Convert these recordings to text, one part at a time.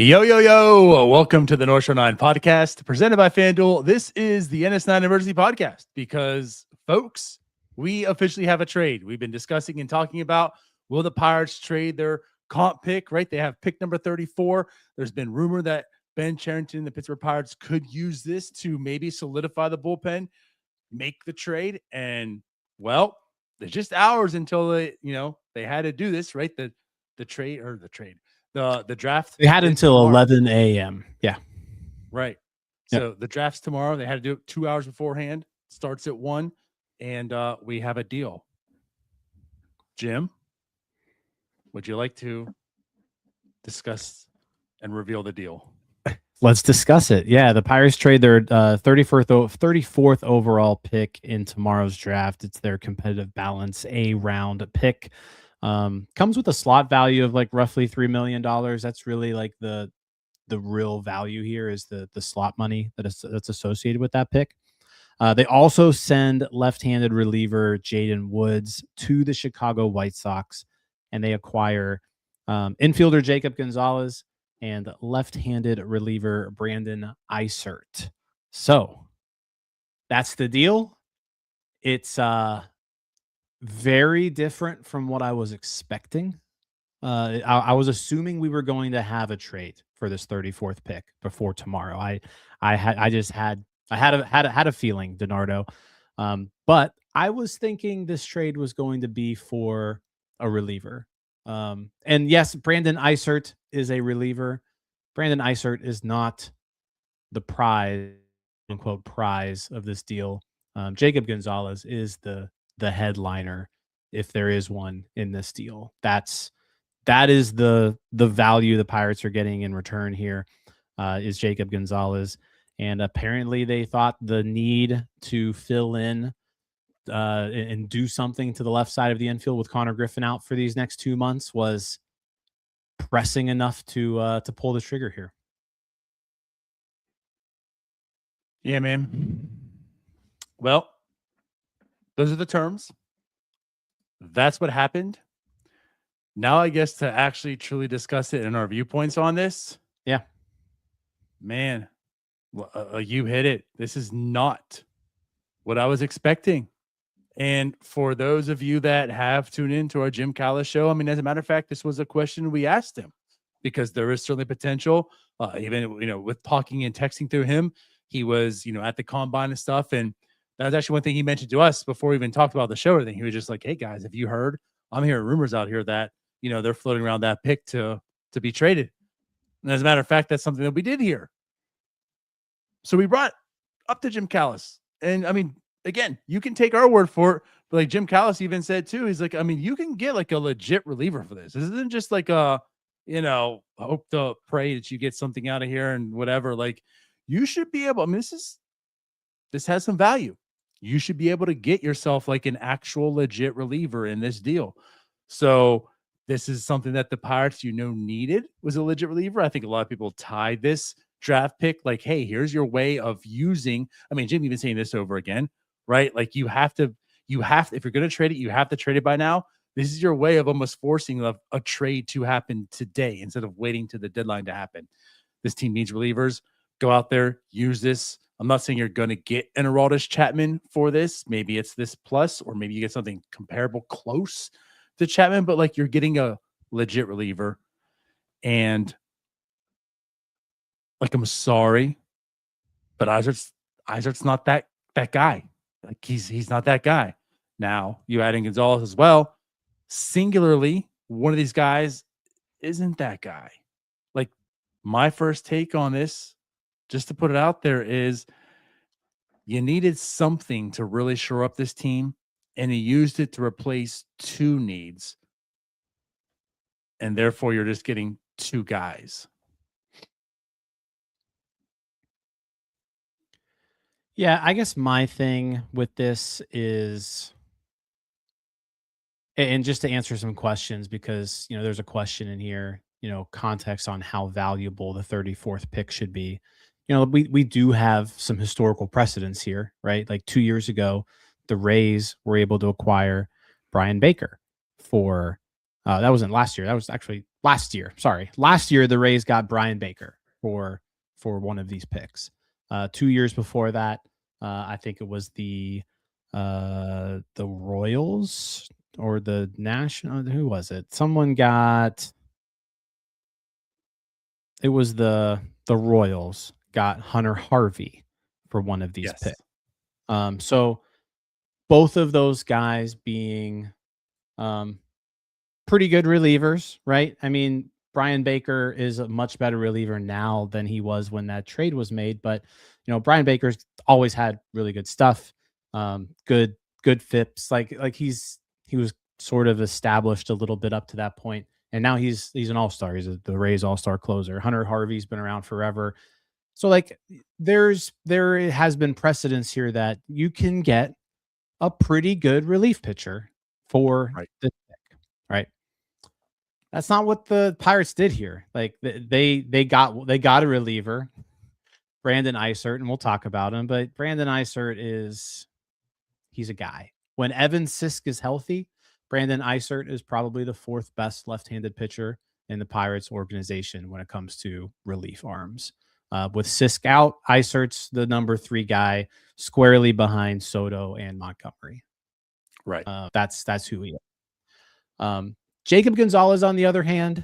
Yo, yo, yo. Welcome to the North Shore 9 podcast presented by FanDuel. This is the NS9 Emergency Podcast because, folks, we officially have a trade. We've been discussing and talking about, will the Pirates trade their comp pick, right? They have pick number 34. There's been rumor that Ben Cherington, the Pittsburgh Pirates, could use this to maybe solidify the bullpen, make the trade. And, well, there's just hours until they had to do this, right? The draft. They had until tomorrow. 11 a.m. Yeah. Right. Yep. So the draft's tomorrow. They had to do it 2 hours beforehand. Starts at 1. And we have a deal. Jim, would you like to discuss and reveal the deal? Let's discuss it. Yeah, the Pirates trade their 34th overall pick in tomorrow's draft. It's their competitive balance A round pick. Comes with a slot value of like roughly $3 million. That's really like the real value here is the slot money that's associated with that pick. They also send left-handed reliever Jaden Woods to the Chicago White Sox, and they acquire infielder Jacob Gonzalez and left-handed reliever Brandon Eisert. So that's the deal. It's very different from what I was expecting. I was assuming we were going to have a trade for this 34th pick before tomorrow. I had a feeling, DiNardo. But I was thinking this trade was going to be for a reliever. And yes, Brandon Eisert is a reliever. Brandon Eisert is not the prize, unquote, prize of this deal. Jacob Gonzalez is the headliner, if there is one in this deal. That is the value the Pirates are getting in return here, is Jacob Gonzalez. And apparently they thought the need to fill in and do something to the left side of the infield with Connor Griffin out for these next 2 months was pressing enough to pull the trigger here. Yeah, man. Well, those are the terms. That's what happened. Now, I guess to actually truly discuss it and our viewpoints on this. Yeah. Man, you hit it. This is not what I was expecting. And for those of you that have tuned into our Jim Callis show, I mean, as a matter of fact, this was a question we asked him because there is certainly potential. Even, with talking and texting through him, he was, at the combine and stuff. And that was actually one thing he mentioned to us before we even talked about the show or anything. He was just like, hey, guys, have you heard? I'm hearing rumors out here that, they're floating around that pick to be traded. And as a matter of fact, that's something that we did hear. So we brought up to Jim Callis. And, I mean, again, you can take our word for it. But like Jim Callis even said, too, he's like, I mean, you can get like a legit reliever for this. This isn't just like hope to pray that you get something out of here and whatever. Like, you should be able, I mean, this has some value. You should be able to get yourself like an actual legit reliever in this deal. So this is something that the Pirates, needed was a legit reliever. I think a lot of people tied this draft pick like, hey, here's your way of using. I mean, Jim even saying this over again, right? Like you have to, if you're going to trade it, you have to trade it by now. This is your way of almost forcing a trade to happen today instead of waiting to the deadline to happen. This team needs relievers. Go out there, use this. I'm not saying you're going to get an Aroldis Chapman for this. Maybe it's this plus, or maybe you get something comparable close to Chapman, but like you're getting a legit reliever. And like, I'm sorry, but Eisert's not that guy. Like he's not that guy. Now you add in Gonzalez as well. Singularly, one of these guys isn't that guy. Like my first take on this, just to put it out there, is you needed something to really shore up this team, and you used it to replace two needs. And therefore, you're just getting two guys. Yeah, I guess my thing with this is, and just to answer some questions, because, there's a question in here, context on how valuable the 34th pick should be. We do have some historical precedents here, right? Like 2 years ago, the Rays were able to acquire Brian Baker for That wasn't last year. That was actually last year. Sorry. Last year, the Rays got Brian Baker for one of these picks. 2 years before that, I think it was the Royals or the National. Who was it? Someone got. It was the Royals got Hunter Harvey for one of these picks. So both of those guys being pretty good relievers, right? I mean, Brian Baker is a much better reliever now than he was when that trade was made, but Brian Baker's always had really good stuff. Good FIPS. Like he was sort of established a little bit up to that point, and now he's an all-star. He's the Rays all-star closer. Hunter Harvey's been around forever. So like there has been precedence here that you can get a pretty good relief pitcher for this pick, right? That's not what the Pirates did here. Like they got a reliever, Brandon Eisert, and we'll talk about him. But Brandon Eisert he's a guy. When Evan Sisk is healthy, Brandon Eisert is probably the fourth best left-handed pitcher in the Pirates organization when it comes to relief arms. With Sisk out, Eisert's the number 3 guy, squarely behind Soto and Montgomery. Right. That's who he is. Jacob Gonzalez, on the other hand,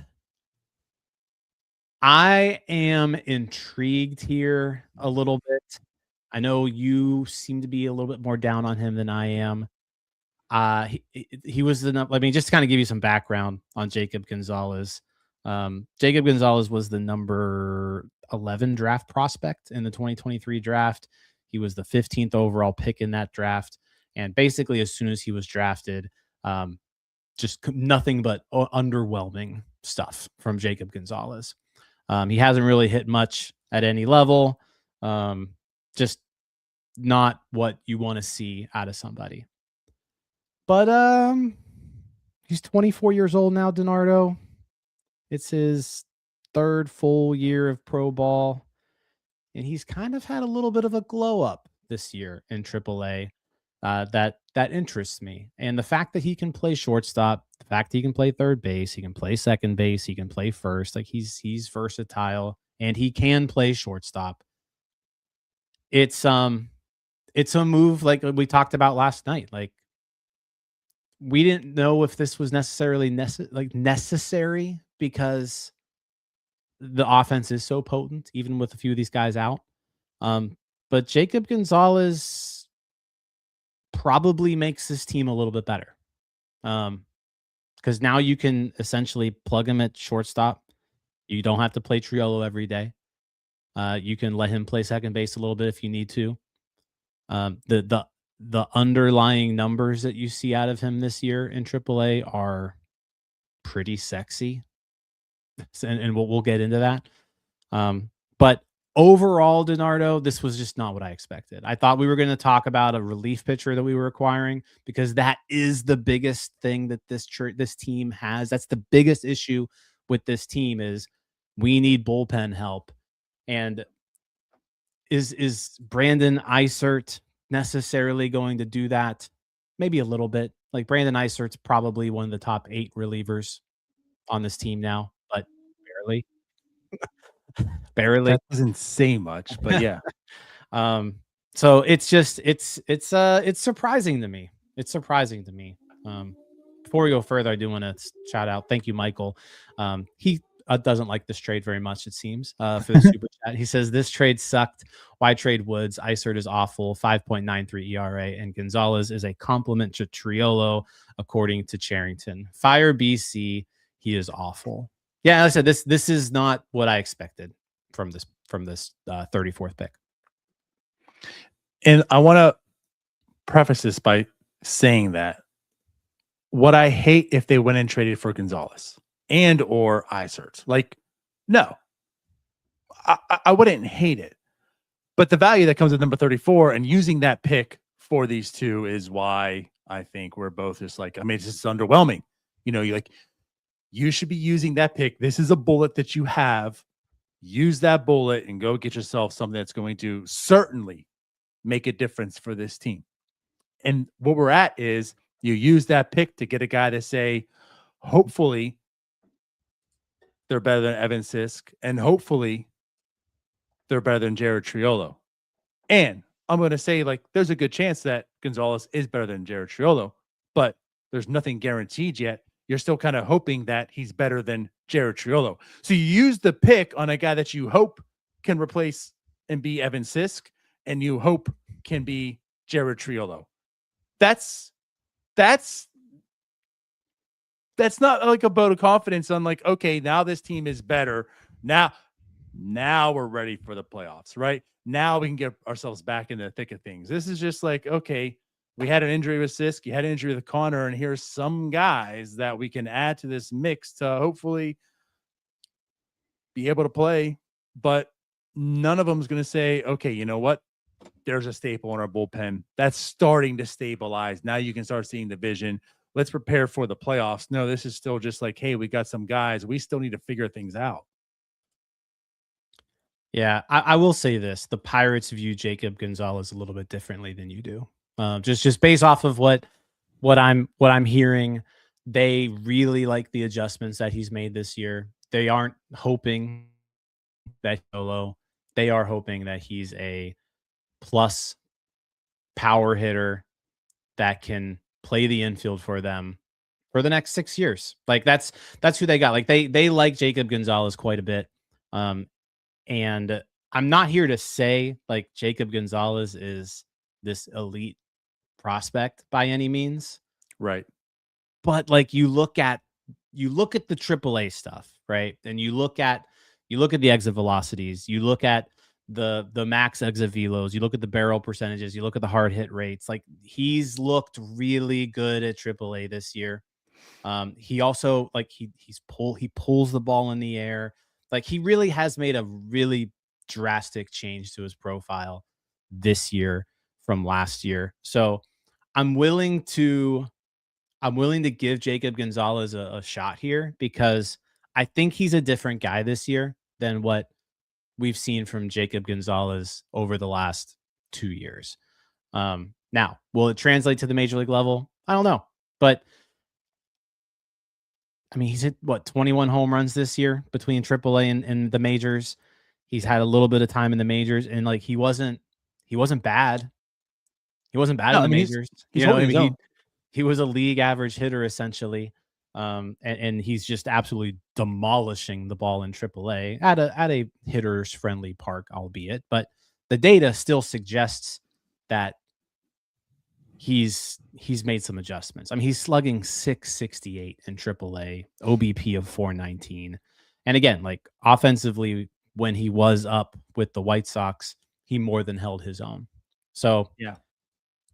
I am intrigued here a little bit. I know you seem to be a little bit more down on him than I am. He was just to kind of give you some background on Jacob Gonzalez. Jacob Gonzalez was the number 11 draft prospect in the 2023 draft. He was the 15th overall pick in that draft. And basically, as soon as he was drafted, just nothing but underwhelming stuff from Jacob Gonzalez. He hasn't really hit much at any level. Just not what you want to see out of somebody. But he's 24 years old now, DiNardo. It's his 3rd full year of pro ball, and he's kind of had a little bit of a glow up this year in AAA. That interests me. And the fact that he can play shortstop, the fact that he can play third base, he can play second base, he can play first, like he's versatile, and he can play shortstop. It's a move like we talked about last night. Like we didn't know if this was necessarily necessary because the offense is so potent, even with a few of these guys out. But Jacob Gonzalez probably makes this team a little bit better. Because now you can essentially plug him at shortstop. You don't have to play Triolo every day. You can let him play second base a little bit if you need to. The underlying numbers that you see out of him this year in AAA are pretty sexy. And we'll get into that. But overall, DiNardo, this was just not what I expected. I thought we were going to talk about a relief pitcher that we were acquiring because that is the biggest thing that this team has. That's the biggest issue with this team is we need bullpen help. And is Brandon Eisert necessarily going to do that? Maybe a little bit. Like Brandon Eisert's probably one of the top 8 relievers on this team now, but barely. Barely. That doesn't say much, but yeah. So it's just it's surprising to me. It's surprising to me. Before we go further, I do want to shout out. Thank you, Michael. He doesn't like this trade very much, it seems, for the super chat. He says this trade sucked. Why trade Woods? Eisert is awful, 5.93 ERA, and Gonzalez is a compliment to Triolo, according to Cherington. Fire BC. He is awful. Yeah, like I said, this is not what I expected from this 34th pick. And I want to preface this by saying that what I hate if they went and traded for Gonzalez and or Eisert. Like, no, I wouldn't hate it. But the value that comes at number 34 and using that pick for these two is why I think we're both just like, I mean, it's just underwhelming. You should be using that pick. This is a bullet that you have. Use that bullet and go get yourself something that's going to certainly make a difference for this team. And what we're at is you use that pick to get a guy to say, hopefully they're better than Evan Sisk, and hopefully they're better than Jared Triolo. And I'm going to say, like, there's a good chance that Gonzalez is better than Jared Triolo, but there's nothing guaranteed yet. You're still kind of hoping that he's better than Jared Triolo. So you use the pick on a guy that you hope can replace and be Evan Sisk, and you hope can be Jared Triolo. That's not like a vote of confidence on like, okay, now this team is better. Now we're ready for the playoffs, right? Now we can get ourselves back in the thick of things. This is just like, okay, we had an injury with Sisk, you had an injury with Connor, and here's some guys that we can add to this mix to hopefully be able to play. But none of them is going to say, okay, you know what? There's a staple in our bullpen that's starting to stabilize. Now you can start seeing the vision. Let's prepare for the playoffs. No, this is still just like, hey, we got some guys. We still need to figure things out. Yeah, I will say this: the Pirates view Jacob Gonzalez a little bit differently than you do. Just based off of what I'm hearing, they really like the adjustments that he's made this year. They aren't hoping that solo. They are hoping that he's a plus power hitter that can play the infield for them for the next 6 years. Like that's who they got. Like they like Jacob Gonzalez quite a bit. And I'm not here to say like Jacob Gonzalez is this elite prospect by any means. Right. But like you look at the AAA stuff, right? And you look at the exit velocities, you look at the max exit velos, you look at the barrel percentages, you look at the hard hit rates. Like he's looked really good at AAA this year. He also like he pulls the ball in the air. Like he really has made a really drastic change to his profile this year from last year. So I'm willing to give Jacob Gonzalez a shot here because I think he's a different guy this year than what we've seen from Jacob Gonzalez over the last 2 years. Now, will it translate to the major league level? I don't know, but I mean, he's hit 21 home runs this year between AAA and the majors. He's had a little bit of time in the majors, and like he wasn't bad. He wasn't bad in the majors. He's holding his own. He was a league average hitter essentially, and he's just absolutely demolishing the ball in AAA at a hitters friendly park, albeit. But the data still suggests that he's made some adjustments. I mean, he's slugging .668 in AAA, OBP of .419, and again, like offensively, when he was up with the White Sox, he more than held his own. So yeah,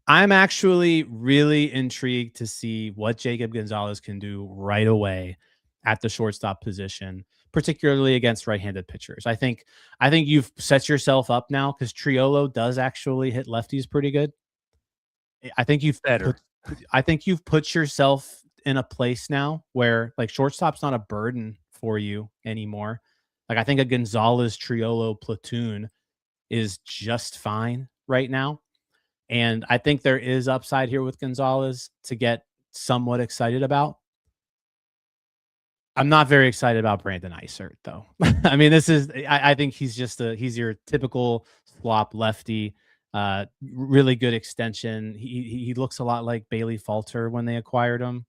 I'm actually really intrigued to see what Jacob Gonzalez can do right away at the shortstop position, particularly against right-handed pitchers. I think you've set yourself up now because Triolo does actually hit lefties pretty good. I think you've put yourself in a place now where like shortstop's not a burden for you anymore. Like I think a Gonzalez Triolo platoon is just fine right now. And I think there is upside here with Gonzalez to get somewhat excited about. I'm not very excited about Brandon Eisert, though. I mean, I think he's he's your typical swap lefty, really good extension. He looks a lot like Bailey Falter when they acquired him,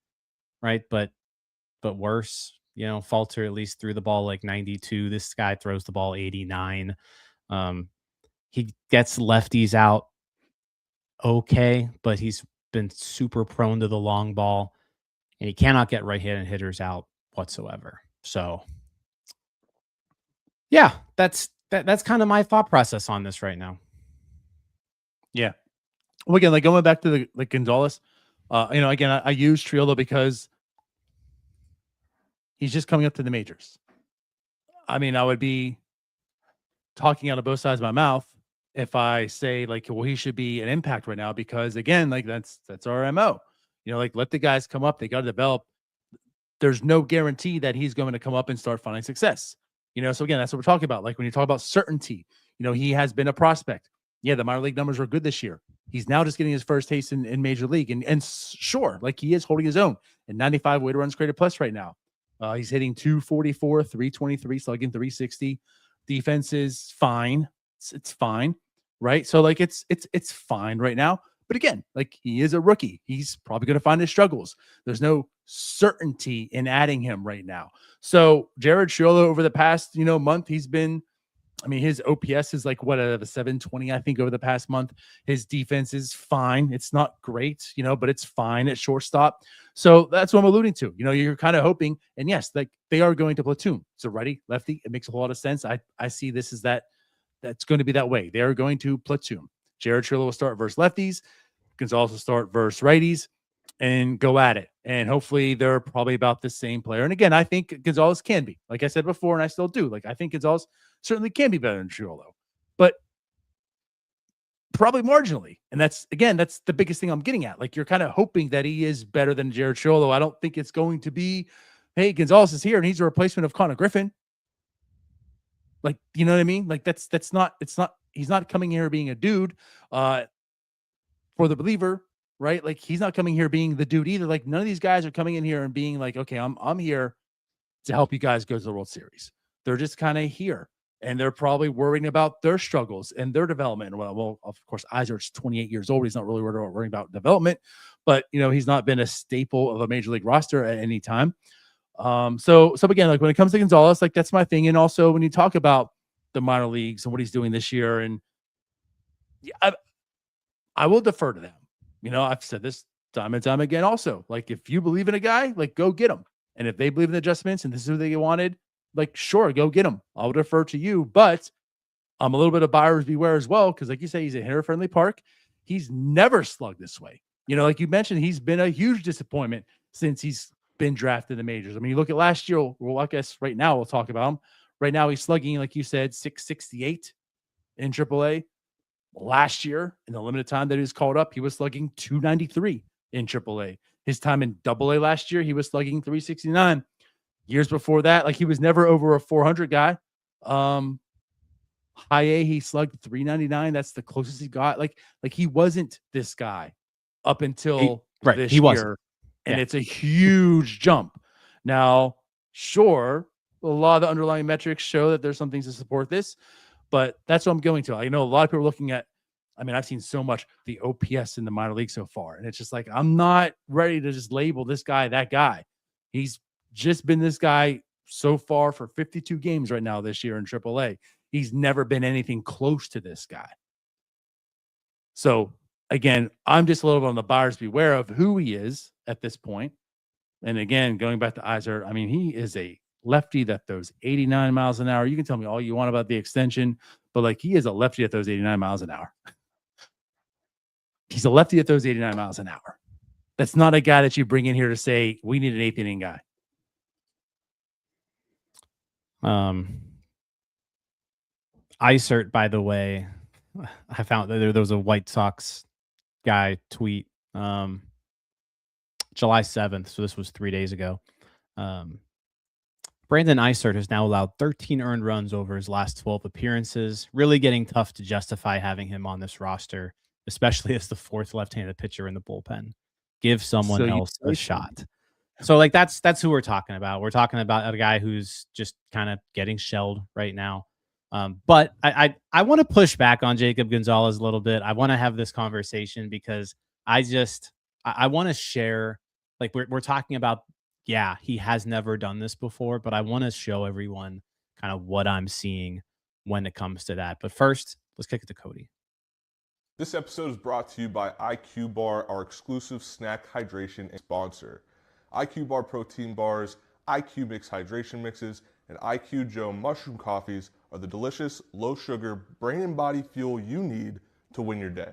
right? But worse, you know, Falter at least threw the ball like 92. This guy throws the ball 89. He gets lefties out okay, but he's been super prone to the long ball, and he cannot get right-handed hitters out whatsoever. So, yeah, that's kind of my thought process on this right now. Yeah. Well, again, like going back to the Gonzalez, again, I use Triolo because he's just coming up to the majors. I mean, I would be talking out of both sides of my mouth if I say like, well, he should be an impact right now because again, like that's our MO. Like let the guys come up. They got to develop. There's no guarantee that he's going to come up and start finding success. So again, that's what we're talking about. Like when you talk about certainty, he has been a prospect. Yeah, the minor league numbers were good this year. He's now just getting his first taste in Major League. And sure, like he is holding his own and 95 weighted runs created plus right now. He's hitting 244, 323, slugging 360. Defense is fine. It's fine, right? So like it's fine right now. But again, like he is a rookie. He's probably going to find his struggles. There's no certainty in adding him right now. So Jared Schiolo over the past, month, he's been, I mean, his OPS is like what, out of a 720, I think, over the past month. His defense is fine. It's not great, but it's fine at shortstop. So that's what I'm alluding to. You're kind of hoping, and yes, like they are going to platoon. So righty, lefty, it makes a whole lot of sense. I see this as that's going to be that way. They are going to platoon. Jared Schiolo will start versus lefties. Gonzalez will start versus righties and go at it. And hopefully they're probably about the same player. And again, I think Gonzalez can be, like I said before, and I still do. Like I think Gonzalez certainly can be better than Schiolo, but probably marginally. And that's the biggest thing I'm getting at. Like you're kind of hoping that he is better than Jared Schiolo. I don't think it's going to be, hey, Gonzalez is here and he's a replacement of Connor Griffin. Like, you know what I mean? Like he's not coming here being a dude for the believer, right? Like he's not coming here being the dude either. Like none of these guys are coming in here and being like, okay, I'm here to help you guys go to the World Series. They're just kind of here. And they're probably worrying about their struggles and their development. Well, of course, Eisert's 28 years old. He's not really worrying about development, but he's not been a staple of a major league roster at any time. So again, like when it comes to Gonzalez, like that's my thing. And also when you talk about the minor leagues and what he's doing this year, and I will defer to them. I've said this time and time again. Also, like if you believe in a guy, like go get him. And if they believe in the adjustments and this is who they wanted, like sure, go get him. I'll defer to you, but I'm a little bit of buyers beware as well because, like you say, he's a hitter-friendly park. He's never slugged this way. Like you mentioned, he's been a huge disappointment since he's been drafted in the majors. I mean, you look at last year. Well, I guess right now we'll talk about him. Right now he's slugging, like you said, 668 in AAA. Last year, in the limited time that he was called up, he was slugging 293 in AAA. His time in AA last year, he was slugging 369. Years before that, like he was never over a 400 guy. High A, he slugged 399. That's the closest he got. Like he wasn't this guy up until this year. And it's a huge jump. Now, sure, a lot of the underlying metrics show that there's some things to support this. But that's what I'm going to. I know a lot of people are looking at, I mean, I've seen so much the OPS in the minor league so far. And it's just like, I'm not ready to just label this guy that guy. He's just been this guy so far for 52 games right now this year in AAA. He's never been anything close to this guy. So, again, I'm just a little bit on the buyers beware of who he is at this point. And again, going back to Eisert, I mean, he is a lefty that throws 89 miles an hour. You can tell me all you want about the extension, but like he is a lefty that throws 89 miles an hour. He's a lefty that throws 89 miles an hour. That's not a guy that you bring in here to say, we need an eighth inning guy. Eisert, by the way, I found that there was a White Sox guy tweet July 7th. So this was 3 days ago. Brandon Eisert has now allowed 13 earned runs over his last 12 appearances. Really getting tough to justify having him on this roster, especially as the fourth left-handed pitcher in the bullpen. Give someone else a shot. So like that's who we're talking about. We're talking about a guy who's just kind of getting shelled right now. But I want to push back on Jacob Gonzalez a little bit. I want to have this conversation because I want to share, like we're talking about, yeah, he has never done this before, but I want to show everyone kind of what I'm seeing when it comes to that. But first, let's kick it to Cody. This episode is brought to you by IQ Bar, our exclusive snack hydration and sponsor. IQ Bar protein bars, IQ Mix hydration mixes, and IQ Joe mushroom coffees are the delicious, low-sugar, brain and body fuel you need to win your day.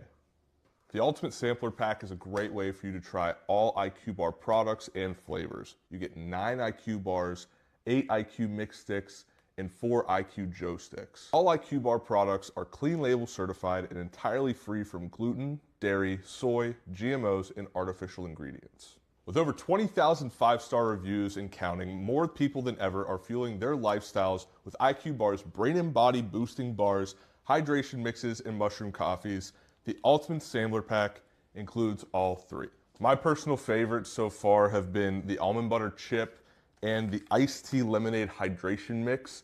The Ultimate Sampler Pack is a great way for you to try all IQ Bar products and flavors. You get 9 IQ bars, 8 IQ Mix sticks, and 4 IQ Joe sticks. All IQ Bar products are clean label certified and entirely free from gluten, dairy, soy, GMOs, and artificial ingredients. With over 20,000 5-star reviews and counting, more people than ever are fueling their lifestyles with IQ Bar's brain and body boosting bars, hydration mixes, and mushroom coffees. The Ultimate Sampler Pack includes all three. My personal favorites so far have been the almond butter chip and the iced tea lemonade hydration mix.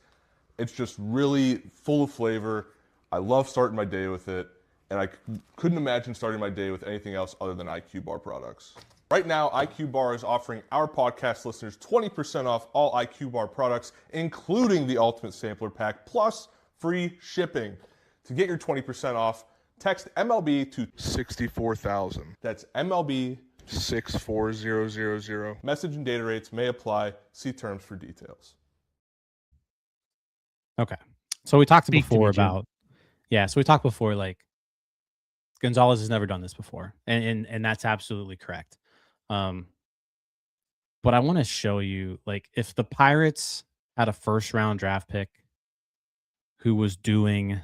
It's just really full of flavor. I love starting my day with it, and I couldn't imagine starting my day with anything else other than IQ Bar products. Right now, IQ Bar is offering our podcast listeners 20% off all IQ Bar products, including the Ultimate Sampler Pack, plus free shipping. To get your 20% off, text MLB to 64,000. That's MLB 64000. Message and data rates may apply. See terms for details. Okay. So we talked Speak to before me, Jim. about, so we talked before, like, Gonzalez has never done this before. And that's absolutely correct. But I want to show you, like, if the Pirates had a first round draft pick who was doing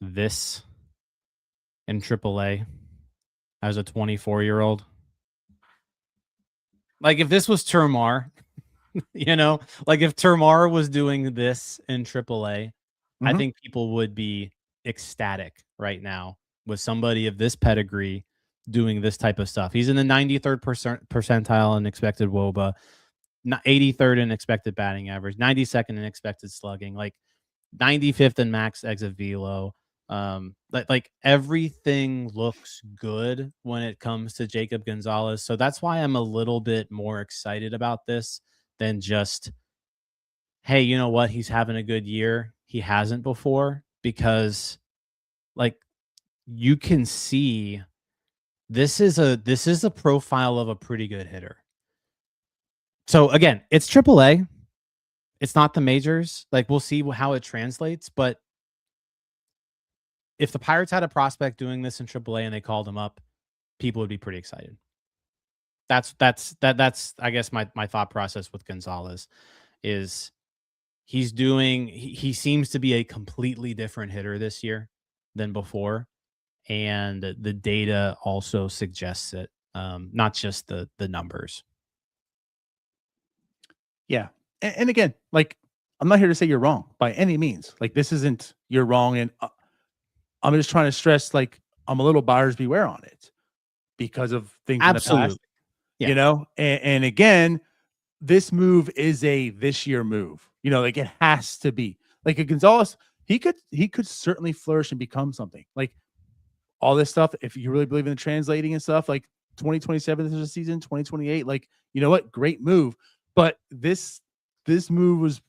this in AAA as a 24-year-old, like, if this was Termar, like if Termar was doing this in AAA, I think people would be ecstatic right now with somebody of this pedigree doing this type of stuff. He's in the 93rd percentile in expected WOBA, 83rd in expected batting average, 92nd in expected slugging, like 95th in max exit velo. Like everything looks good when it comes to Jacob Gonzalez. So that's why I'm a little bit more excited about this than just, hey, you know what? He's having a good year. He hasn't before, because like you can see this is a profile of a pretty good hitter. So again, it's AAA. It's not the majors. Like, we'll see how it translates, but if the Pirates had a prospect doing this in AAA and they called him up, people would be pretty excited. That's I guess my thought process with Gonzalez is he seems to be a completely different hitter this year than before, and the data also suggests it, not just the numbers. Yeah. And again, like, I'm not here to say you're wrong by any means. Like, this isn't you're wrong. And I'm just trying to stress, like, I'm a little buyers beware on it because of things in the past. Yeah. And again, this move is a this year move. Like, it has to be. Like, a Gonzalez, he could certainly flourish and become something. Like, all this stuff, if you really believe in the translating and stuff, like 2027 is a season, 2028, like, you know what? Great move. But this move was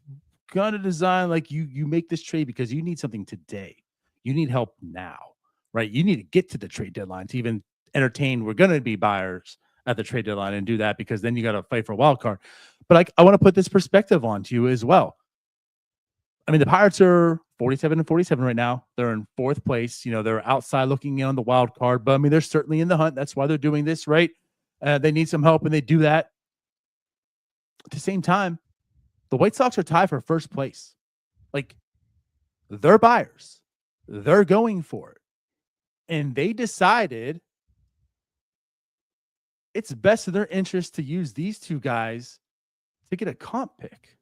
kind of designed like you make this trade because you need something today. You need help now, right? You need to get to the trade deadline to even entertain. We're going to be buyers at the trade deadline and do that, because then you got to fight for a wild card. But I want to put this perspective on to you as well. I mean, the Pirates are 47-47 right now. They're in fourth place. They're outside looking in on the wild card, but I mean, they're certainly in the hunt. That's why they're doing this, right? They need some help, and they do that. At the same time, the White Sox are tied for first place. Like, they're buyers. They're going for it. And they decided it's best in their interest to use these two guys to get a comp pick.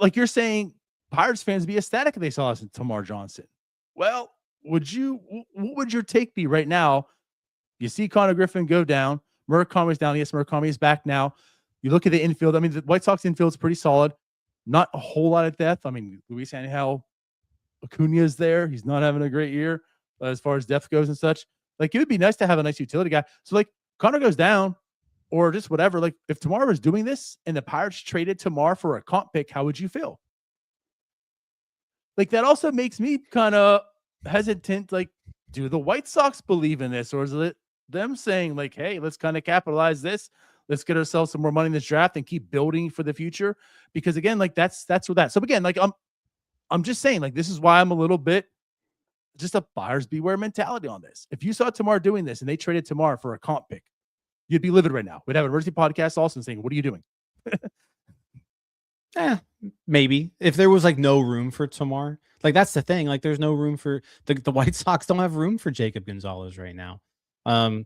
Like you're saying, Pirates fans be ecstatic if they saw us in Tamar Johnson. Well, what would your take be right now? You see Connor Griffin go down. Murakami's down. Yes, Murakami is back now. You look at the infield. I mean, the White Sox infield is pretty solid. Not a whole lot of depth. I mean, Luis Angel Acuna is there. He's not having a great year as far as depth goes and such. Like, it would be nice to have a nice utility guy. So, like, Connor goes down or just whatever. Like, if Tamar was doing this and the Pirates traded Tamar for a comp pick, how would you feel? Like, that also makes me kind of hesitant. Like, do the White Sox believe in this, or is it them saying, like, hey, let's kind of capitalize this. Let's get ourselves some more money in this draft and keep building for the future. Because again, like, that's what that. So again, like, I'm just saying, like, this is why I'm a little bit just a buyers beware mentality on this. If you saw Tamar doing this and they traded Tamar for a comp pick, you'd be livid right now. We'd have an emergency podcast also saying, what are you doing? Maybe if there was like no room for Tamar, like, that's the thing. Like, there's no room for the White Sox don't have room for Jacob Gonzalez right now.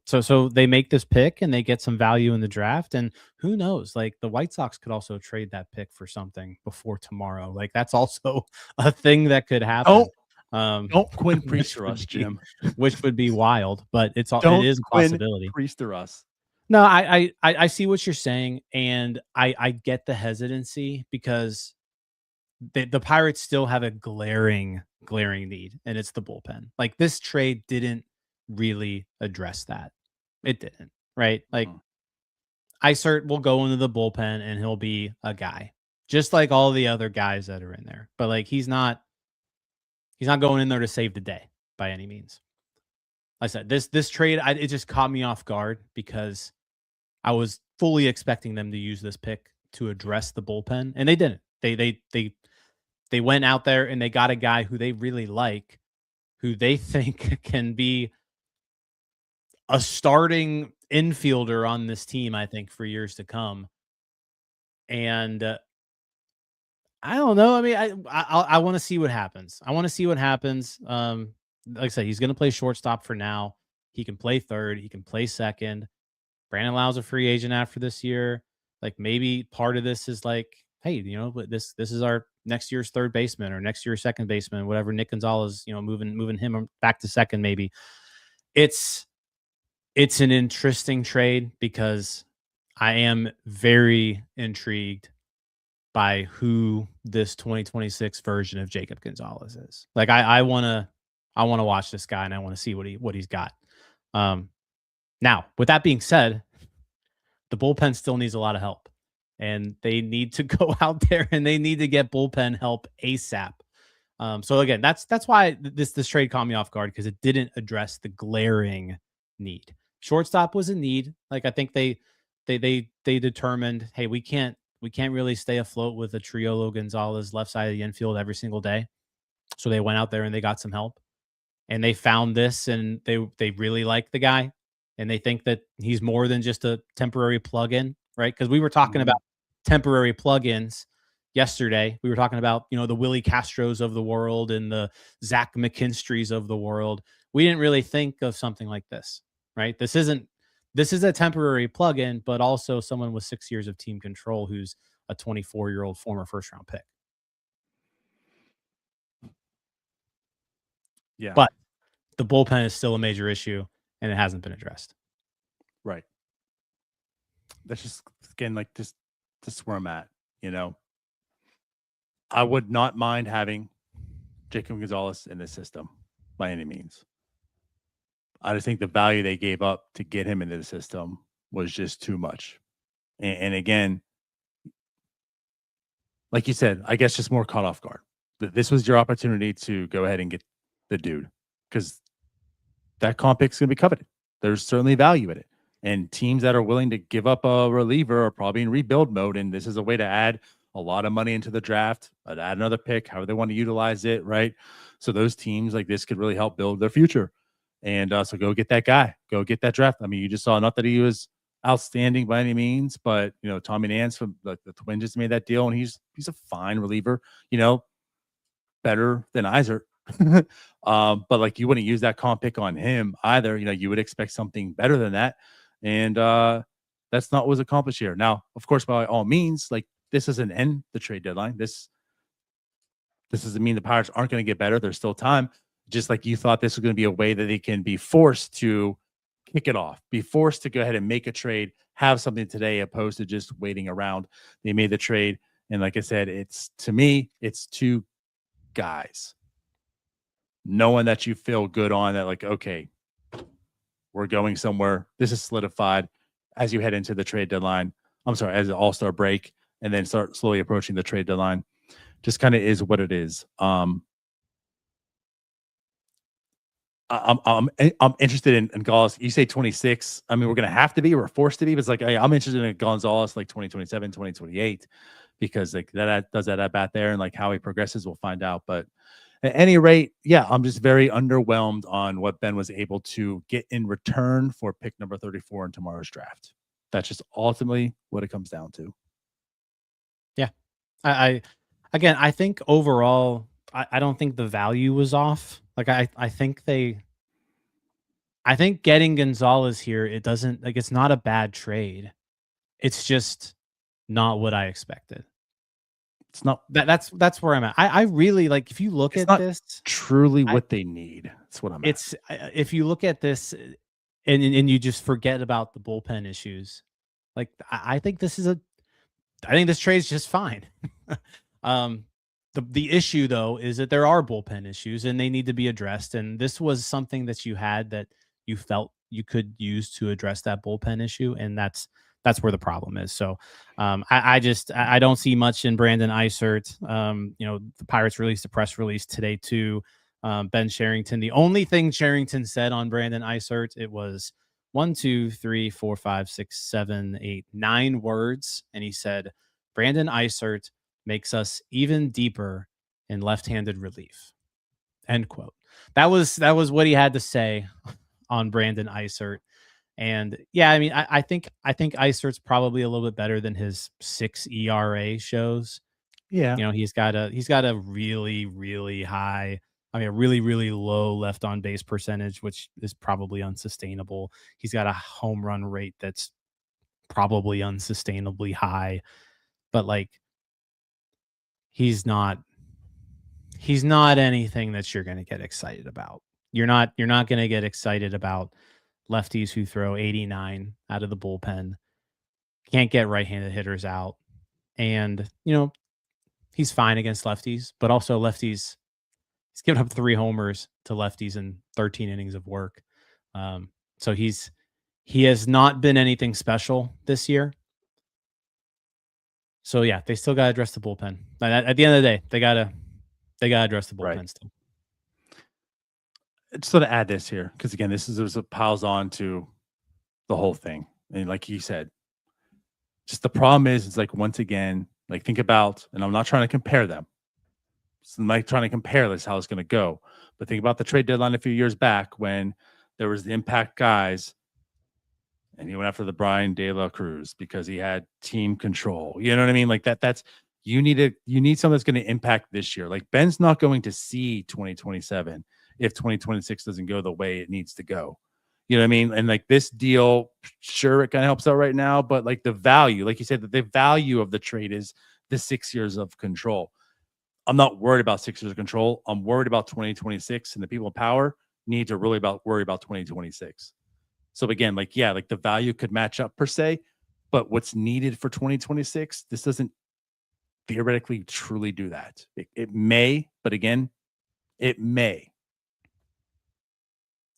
So they make this pick and they get some value in the draft, and who knows, like, the White Sox could also trade that pick for something before tomorrow. Like, that's also a thing that could happen. Don't Quinn Priester us, Jim. Which would be wild, but it is a Quinn possibility. Priester us. No, I see what you're saying, and I get the hesitancy because the Pirates still have a glaring need, and it's the bullpen. Like, this trade didn't really address that. It didn't, right? Like, Eisert will go into the bullpen and he'll be a guy, just like all the other guys that are in there. But like, he's not going in there to save the day by any means. Like I said, this trade, it just caught me off guard because I was fully expecting them to use this pick to address the bullpen, and they didn't. They went out there and they got a guy who they really like, who they think can be a starting infielder on this team, I think, for years to come. And I don't know. I mean, I want to see what happens. I want to see what happens. Like I said, he's going to play shortstop for now. He can play third. He can play second. Brandon Lau's a free agent after this year. Like, maybe part of this is like, hey, you know, this is our next year's third baseman or next year's second baseman, whatever. Nick Gonzalez, you know, moving him back to second. Maybe it's an interesting trade because I am very intrigued by who this 2026 version of Jacob Gonzalez is. Like, I want to watch this guy and I want to see what he's got. Now, with that being said, the bullpen still needs a lot of help, and they need to go out there and they need to get bullpen help ASAP. So again, that's why this trade caught me off guard, because it didn't address the glaring need. Shortstop was a need. Like, I think they determined, hey, we can't really stay afloat with a Triolo Gonzalez left side of the infield every single day. So they went out there and they got some help, and they found this, and they really like the guy, and they think that he's more than just a temporary plug-in, right? Because we were talking about temporary plug-ins yesterday. We were talking about, you know, the Willie Castros of the world and the Zach McKinstries of the world. We didn't really think of something like this, right? This is a temporary plug-in, but also someone with 6 years of team control who's a 24-year-old former first-round pick. Yeah. But the bullpen is still a major issue, and it hasn't been addressed. Right. That's just, again, like, this where I'm at, you know. I would not mind having Jacob Gonzalez in this system by any means. I just think the value they gave up to get him into the system was just too much. And again, like you said, I guess just more caught off guard. This was your opportunity to go ahead and get the dude, because that comp pick is going to be coveted. There's certainly value in it. And teams that are willing to give up a reliever are probably in rebuild mode. And this is a way to add a lot of money into the draft, add another pick, however they want to utilize it, right? So those teams like this could really help build their future. And so go get that guy. Go get that draft. I mean, you just saw, not that he was outstanding by any means, but, you know, Tommy Nance from the Twins just made that deal, and he's a fine reliever, you know, better than Eisert. But like, you wouldn't use that comp pick on him either. You know, you would expect something better than that. And that's not what was accomplished here. Now, of course, by all means, like, this doesn't end the trade deadline. This doesn't mean the Pirates aren't going to get better. There's still time. Just like you thought this was going to be a way that they can be forced to kick it off, be forced to go ahead and make a trade, have something today, opposed to just waiting around. They made the trade. And like I said, to me, it's two guys. No one that you feel good on, that like, okay, we're going somewhere. This is solidified as you head into the trade deadline. I'm sorry, as an all-star break, and then start slowly approaching the trade deadline. Just kind of is what it is. I'm interested in Gonzalez. You say 26. I mean, we're going to have to be. We're forced to be. But it's like, hey, I'm interested in Gonzalez like 2027, 2028, because like that does that at bat there, and like how he progresses, we'll find out. But at any rate, yeah, I'm just very underwhelmed on what Ben was able to get in return for pick number 34 in tomorrow's draft. That's just ultimately what it comes down to. Yeah, I think overall, I don't think the value was off. Like, I think getting Gonzalez here, it doesn't, like, it's not a bad trade. It's just not what I expected. It's not That's where I'm at. I really like, if you look It's at not this, truly what they need. That's what I'm at. it's if you look at this and you just forget about the bullpen issues, like I think this trade's just fine. The issue though is that there are bullpen issues and they need to be addressed. And this was something that you had that you felt you could use to address that bullpen issue, and that's where the problem is. So I don't see much in Brandon Eisert. The Pirates released a press release today too. Ben Cherington. The only thing Cherington said on Brandon Eisert, it was 1, 2, 3, 4, 5, 6, 7, 8, 9 words, and he said, "Brandon Eisert makes us even deeper in left-handed relief." End quote. That was what he had to say on Brandon Eisert. And yeah, I mean, I think Eisert's probably a little bit better than his 6 ERA shows. Yeah. He's got a really, really high, a really, really low left on base percentage, which is probably unsustainable. He's got a home run rate that's probably unsustainably high, but like, he's not anything that you're going to get excited about. You're not going to get excited about lefties who throw 89 out of the bullpen, can't get right-handed hitters out. And, he's fine against lefties, but also lefties, he's given up 3 homers to lefties in 13 innings of work. So he has not been anything special this year. So yeah, they still got to address the bullpen. At the end of the day, they got to address the bullpen still. Just to add this here, because again, this piles on to the whole thing. And like you said, just the problem is, it's like, once again, like, think about, and I'm not trying to compare them. I'm like trying to compare this, how it's going to go. But think about the trade deadline a few years back when there was the impact guys, and he went after the Brian De La Cruz because he had team control. You know what I mean? Like that's you need something that's going to impact this year. Like, Ben's not going to see 2027 if 2026 doesn't go the way it needs to go. You know what I mean? And like, this deal, sure, it kind of helps out right now, but like, the value, like you said, that the value of the trade is the 6 years of control. I'm not worried about 6 years of control. I'm worried about 2026, and the people in power need to really worry about 2026. So again, like, yeah, like, the value could match up per se, but what's needed for 2026, this doesn't theoretically truly do that. It may, but again, it may.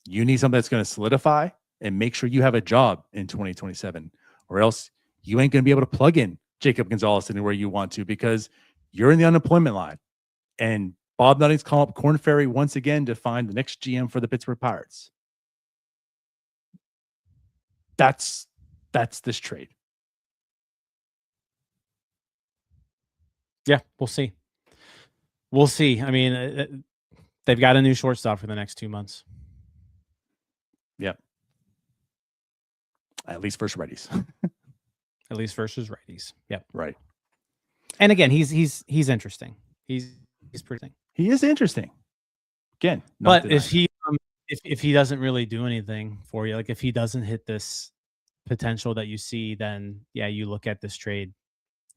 You need something that's going to solidify and make sure you have a job in 2027, or else you ain't going to be able to plug in Jacob Gonzalez anywhere you want to, because you're in the unemployment line. And Bob Nutting's calling up Corn Ferry once again to find the next GM for the Pittsburgh Pirates. That's this trade. Yeah, we'll see. We'll see. I mean, they've got a new shortstop for the next 2 months. Yep. At least versus righties. At least versus righties. Yep. Right. And again, he's interesting. He's pretty. He is interesting. Again, but if he doesn't really do anything for you, like if he doesn't hit this potential that you see, then yeah, you look at this trade.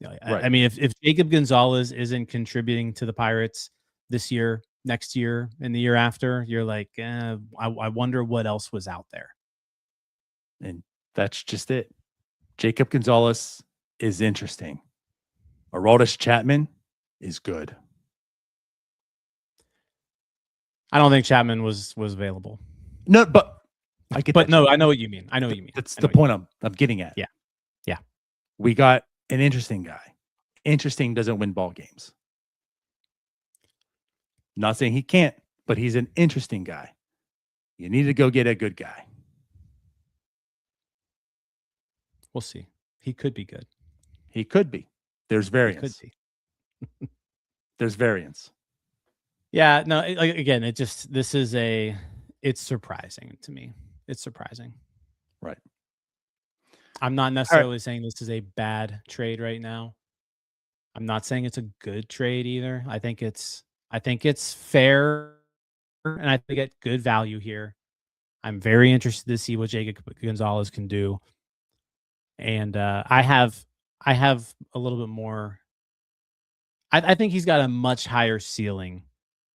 Right. I mean, if Jacob Gonzalez isn't contributing to the Pirates this year, next year, and the year after, you're like, I wonder what else was out there. And that's just it. Jacob Gonzalez is interesting. Aroldis Chapman is good. I don't think Chapman was available. No, but I get. But no, I know what you mean. I know what you mean. That's the point I'm getting at. Yeah. Yeah. We got an interesting guy. Interesting doesn't win ball games. Not saying he can't, but he's an interesting guy. You need to go get a good guy. We'll see. He could be good. He could be. There's variance. He could be. There's variance. Yeah, no, again, it's surprising to me. It's surprising. Right. I'm not necessarily saying this is a bad trade right now. I'm not saying it's a good trade either. I think it's fair, and I think get good value here. I'm very interested to see what Jacob Gonzalez can do. And I have a little bit more. I think he's got a much higher ceiling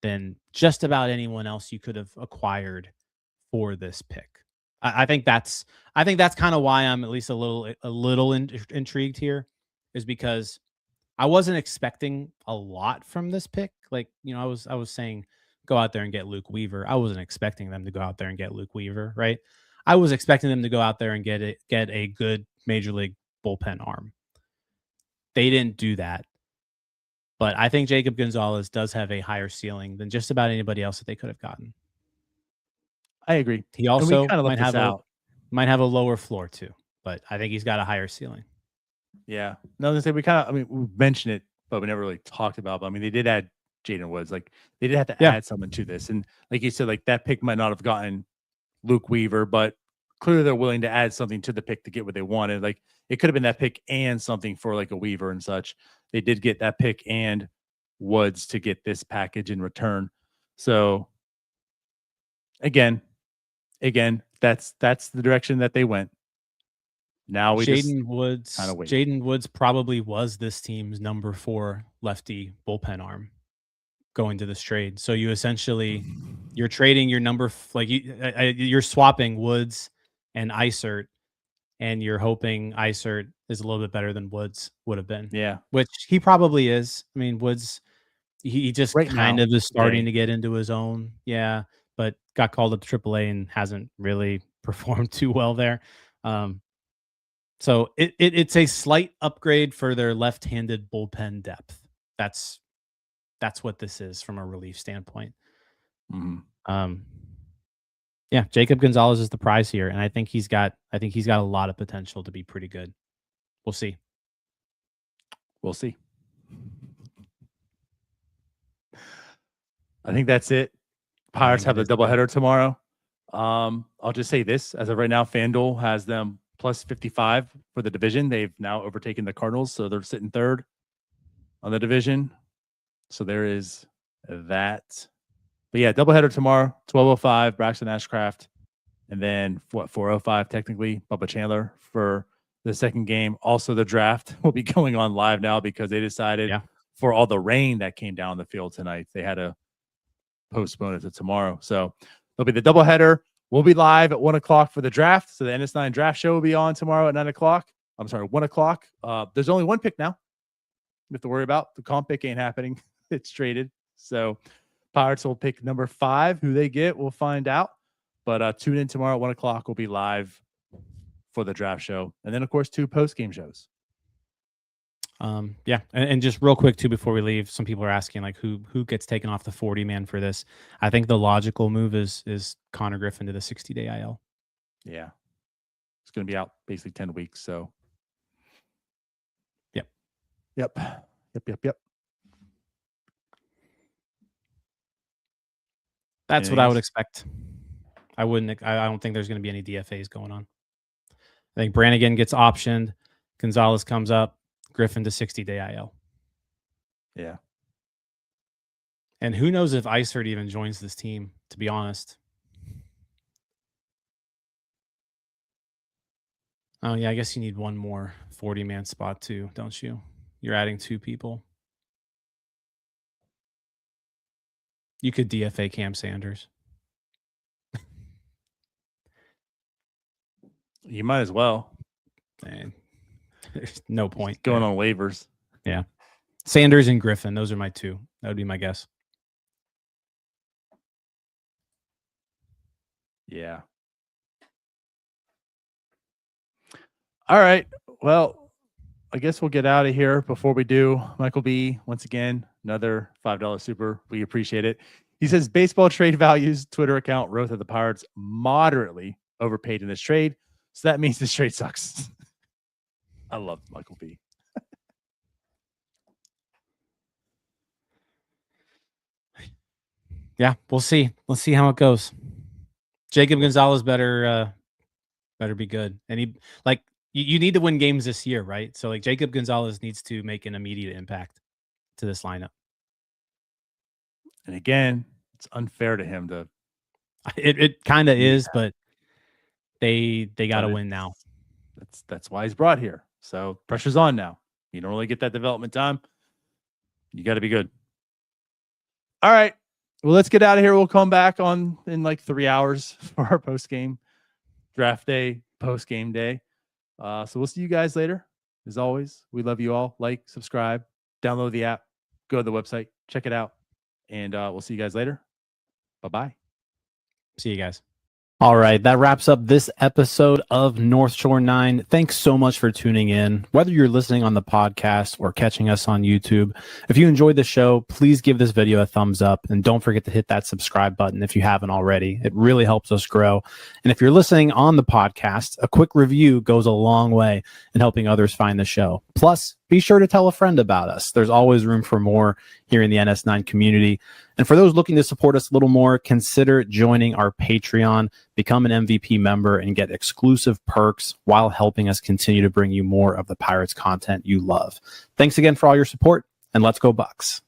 than just about anyone else you could have acquired for this pick. I think that's kind of why I'm at least a little intrigued here, is because I wasn't expecting a lot from this pick. Like, I was saying, go out there and get Luke Weaver. I wasn't expecting them to go out there and get Luke Weaver, right? I was expecting them to go out there and get a good major league bullpen arm. They didn't do that. But I think Jacob Gonzalez does have a higher ceiling than just about anybody else that they could have gotten. I agree. He also might have a lower floor too, but I think he's got a higher ceiling. Yeah. No, I say we mentioned it, but we never really talked about. But I mean, they did add Jaden Woods. Like, they did have to add someone to this, and like you said, like that pick might not have gotten Luke Weaver, but clearly they're willing to add something to the pick to get what they wanted. Like, it could have been that pick and something for like a Weaver and such. They did get that pick and Woods to get this package in return. So again, that's the direction that they went. Now we Jaden Woods. kind of wait. Jaden Woods probably was this team's number 4 lefty bullpen arm going to this trade. So you're trading your you're swapping Woods and Eisert, and you're hoping Eisert is a little bit better than Woods would have been. Yeah, which he probably is. I mean, Woods, he just kind of is starting to get into his own. Yeah, but got called up to AAA and hasn't really performed too well there. So it's a slight upgrade for their left-handed bullpen depth. That's what this is from a relief standpoint. Mm-hmm. Yeah, Jacob Gonzalez is the prize here, and I think he's got a lot of potential to be pretty good. We'll see. I think that's it. Pirates have the doubleheader tomorrow. I'll just say this: as of right now, FanDuel has them plus 55 for the division. They've now overtaken the Cardinals, so they're sitting third on the division. So there is that. But yeah, doubleheader tomorrow, 12:05, Braxton Ashcraft, and then 4:05 technically, Bubba Chandler for the second game. Also, the draft will be going on live now because they decided for all the rain that came down the field tonight, they had to postpone it to tomorrow. So there'll be the doubleheader. We'll be live at 1 o'clock for the draft. So the NS9 draft show will be on tomorrow at 9 o'clock. I'm sorry, 1 o'clock. There's only one pick now. You have to worry about. The comp pick ain't happening. It's traded. So Pirates will pick number 5. Who they get, we'll find out. But tune in tomorrow at 1 o'clock. We'll be live for the draft show. And then, of course, 2 post-game shows. Yeah. And just real quick, too, before we leave, some people are asking, like, who gets taken off the 40-man for this? I think the logical move is Connor Griffin to the 60-day IL. Yeah. It's going to be out basically 10 weeks. So, Yep. That's what I would expect. I don't think there's going to be any DFAs going on. I think Brannigan gets optioned. Gonzalez comes up. Griffin to 60-day IL. Yeah. And who knows if Eisert even joins this team, to be honest. Oh, yeah, I guess you need one more 40-man spot too, don't you? You're adding 2 people. You could DFA Cam Sanders. You might as well. Man, there's no point. Going on waivers. Yeah. Sanders and Griffin. Those are my 2. That would be my guess. Yeah. All right. Well, I guess we'll get out of here. Before we do, Michael B, once again, another $5 super. We appreciate it. He says baseball trade values Twitter account wrote that the Pirates moderately overpaid in this trade. So that means this trade sucks. I love Michael B. Yeah, we'll see. Let's see how it goes. Jacob Gonzalez better be good. And you need to win games this year, right? So like Jacob Gonzalez needs to make an immediate impact to this lineup. And again, it's unfair to him to. It kind of is, but they got to win now. That's why he's brought here. So pressure's on now. You don't really get that development time. You got to be good. All right. Well, let's get out of here. We'll come back in like 3 hours for our post-game draft day, post-game day. So we'll see you guys later. As always, we love you all. Like, subscribe, download the app, go to the website, check it out. And we'll see you guys later. Bye-bye. See you guys. All right, that wraps up this episode of North Shore 9. Thanks so much for tuning in. Whether you're listening on the podcast or catching us on YouTube, if you enjoyed the show, please give this video a thumbs up and don't forget to hit that subscribe button if you haven't already. It really helps us grow. And if you're listening on the podcast, a quick review goes a long way in helping others find the show. Plus, be sure to tell a friend about us. There's always room for more here in the NS9 community. And for those looking to support us a little more, consider joining our Patreon, become an MVP member, and get exclusive perks while helping us continue to bring you more of the Pirates content you love. Thanks again for all your support, and let's go Bucks.